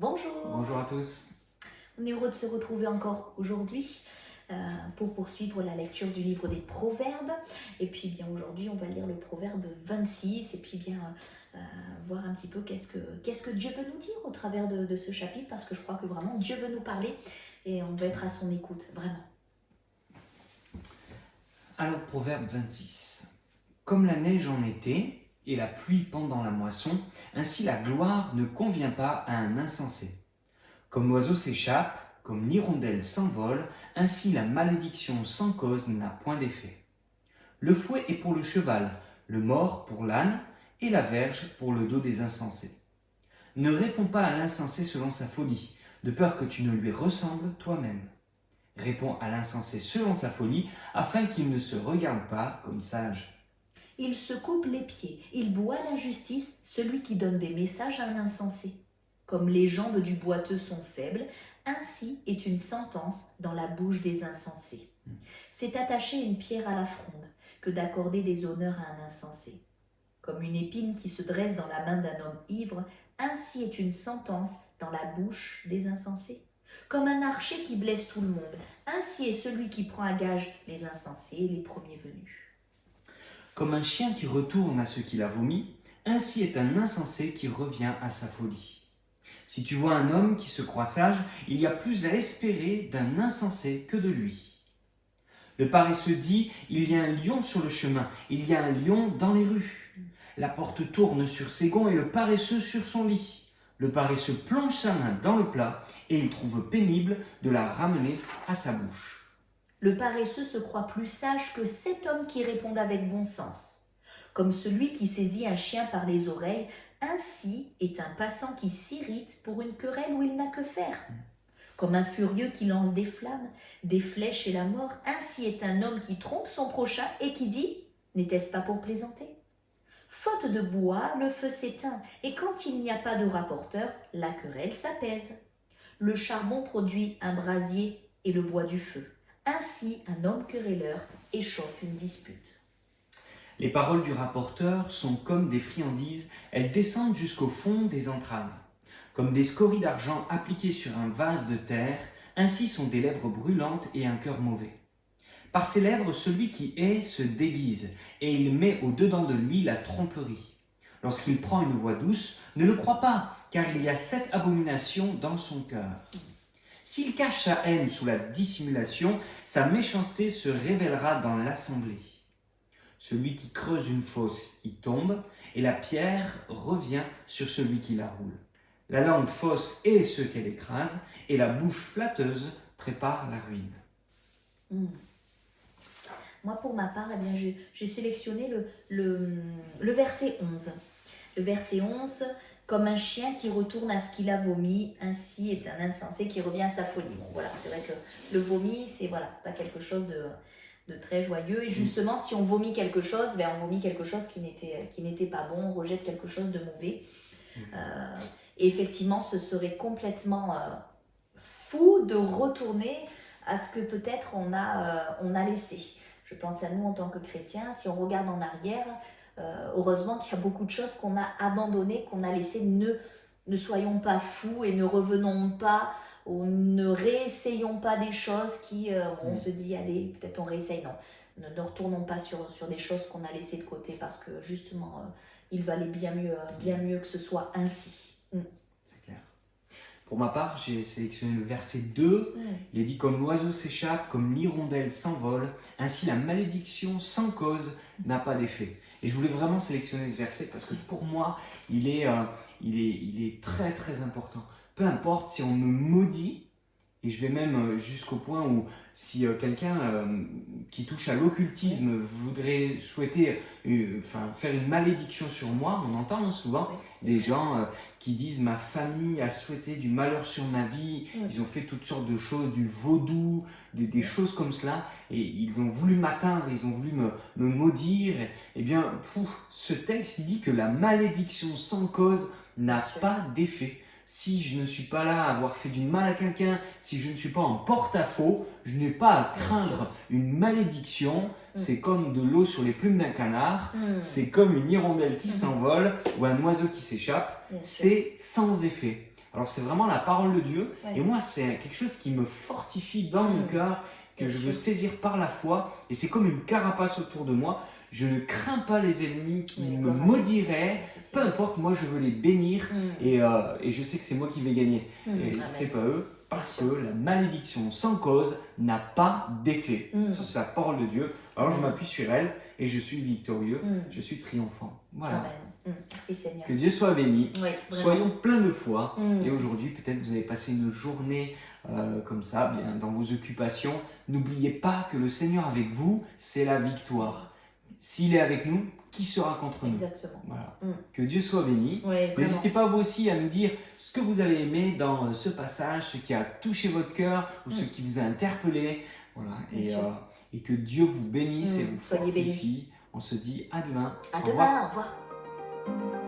Bonjour, Bonjour à tous. on est heureux de se retrouver encore aujourd'hui pour poursuivre la lecture du livre des Proverbes. Et puis bien aujourd'hui, on va lire le Proverbe 26 et puis bien voir un petit peu qu'est-ce que Dieu veut nous dire au travers de ce chapitre, parce que je crois que vraiment Dieu veut nous parler et on va être à son écoute, vraiment. Alors, Proverbe 26. Comme la neige en été et la pluie pendant la moisson, ainsi la gloire ne convient pas à un insensé. Comme l'oiseau s'échappe, comme l'hirondelle s'envole, ainsi la malédiction sans cause n'a point d'effet. Le fouet est pour le cheval, le mors pour l'âne, et la verge pour le dos des insensés. Ne réponds pas à l'insensé selon sa folie, de peur que tu ne lui ressembles toi-même. Réponds à l'insensé selon sa folie, afin qu'il ne se regarde pas comme sage. Il se coupe les pieds, il boit l'injustice, celui qui donne des messages à un insensé. Comme les jambes du boiteux sont faibles, ainsi est une sentence dans la bouche des insensés. C'est attacher une pierre à la fronde que d'accorder des honneurs à un insensé. Comme une épine qui se dresse dans la main d'un homme ivre, ainsi est une sentence dans la bouche des insensés. Comme un archer qui blesse tout le monde, ainsi est celui qui prend à gage les insensés et les premiers venus. Comme un chien qui retourne à ce qu'il a vomi, ainsi est un insensé qui revient à sa folie. Si tu vois un homme qui se croit sage, il y a plus à espérer d'un insensé que de lui. Le paresseux dit, il y a un lion sur le chemin, il y a un lion dans les rues. La porte tourne sur ses gonds et le paresseux sur son lit. Le paresseux plonge sa main dans le plat et il trouve pénible de la ramener à sa bouche. Le paresseux se croit plus sage que cet homme qui répond avec bon sens. Comme celui qui saisit un chien par les oreilles, ainsi est un passant qui s'irrite pour une querelle où il n'a que faire. Comme un furieux qui lance des flammes, des flèches et la mort, ainsi est un homme qui trompe son prochain et qui dit « N'était-ce pas pour plaisanter ?» Faute de bois, le feu s'éteint, et quand il n'y a pas de rapporteur, la querelle s'apaise. Le charbon produit un brasier et le bois du feu. Ainsi, un homme querelleur échauffe une dispute. Les paroles du rapporteur sont comme des friandises, elles descendent jusqu'au fond des entrailles. Comme des scories d'argent appliquées sur un vase de terre, ainsi sont des lèvres brûlantes et un cœur mauvais. Par ses lèvres, celui qui hait se déguise, et il met au-dedans de lui la tromperie. Lorsqu'il prend une voix douce, ne le crois pas, car il y a 7 abominations dans son cœur. S'il cache sa haine sous la dissimulation, sa méchanceté se révélera dans l'assemblée. Celui qui creuse une fosse y tombe, et la pierre revient sur celui qui la roule. La langue fausse est ce qu'elle écrase, et la bouche flatteuse prépare la ruine. Moi, pour ma part, eh bien, j'ai sélectionné le verset 11. Le verset 11, comme un chien qui retourne à ce qu'il a vomi, ainsi est un insensé qui revient à sa folie. Bon, voilà, c'est vrai que le vomi, c'est voilà, pas quelque chose de très joyeux. Et justement, si on vomit quelque chose, ben, on vomit quelque chose qui n'était pas bon, on rejette quelque chose de mauvais. Et effectivement, ce serait complètement fou de retourner à ce que peut-être on a laissé. Je pense à nous en tant que chrétiens, si on regarde en arrière, heureusement qu'il y a beaucoup de choses qu'on a abandonnées, qu'on a laissées. Ne soyons pas fous et ne revenons pas ou ne réessayons pas des choses qui, on se dit, allez, peut-être on réessaye. Non, ne retournons pas sur des choses qu'on a laissées de côté parce que justement, il valait bien mieux que ce soit ainsi. C'est clair. Pour ma part, j'ai sélectionné le verset 2. Il est dit « Comme l'oiseau s'échappe, comme l'hirondelle s'envole, ainsi la malédiction sans cause n'a pas d'effet. » Et je voulais vraiment sélectionner ce verset parce que pour moi, il est très très important. Peu importe si on me maudit, et je vais même jusqu'au point où si quelqu'un qui touche à l'occultisme voudrait souhaiter faire une malédiction sur moi, on entend souvent des gens qui disent « ma famille a souhaité du malheur sur ma vie », ils ont fait toutes sortes de choses, du vaudou, des choses comme cela, et ils ont voulu m'atteindre, ils ont voulu me maudire. Eh bien, ce texte il dit que la malédiction sans cause n'a pas d'effet. Si je ne suis pas là à avoir fait du mal à quelqu'un, si je ne suis pas en porte-à-faux, je n'ai pas à craindre une malédiction. C'est comme de l'eau sur les plumes d'un canard, c'est comme une hirondelle qui s'envole ou un oiseau qui s'échappe, c'est sans effet. Alors c'est vraiment la parole de Dieu. Ouais. Et moi, c'est quelque chose qui me fortifie dans mon cœur, que Bien je sûr. veux saisir par la foi. Et c'est comme une carapace autour de moi. Je ne crains pas les ennemis qui Oui, me gloire à maudiraient. Dieu. Peu importe, moi je veux les bénir. Et je sais que c'est moi qui vais gagner. Et Amen. c'est pas eux. Parce Bien que la malédiction sans cause n'a pas d'effet. Ça, c'est la parole de Dieu. Alors je m'appuie sur elle et je suis victorieux. Je suis triomphant. Voilà. Amen. Merci Seigneur. Que Dieu soit béni. Oui, vraiment. Soyons pleins de foi. Mm. Et aujourd'hui, peut-être vous avez passé une journée comme ça, bien dans vos occupations. N'oubliez pas que le Seigneur avec vous, c'est la victoire. S'il est avec nous, qui sera contre nous? Exactement. Voilà. Mm. Que Dieu soit béni. Oui, vraiment. N'hésitez pas vous aussi à nous dire ce que vous avez aimé dans ce passage, ce qui a touché votre cœur ou ce qui vous a interpellé. Voilà. Et que Dieu vous bénisse et vous Soyez bénis. fortifie. On se dit à demain. À Au revoir. demain, au revoir.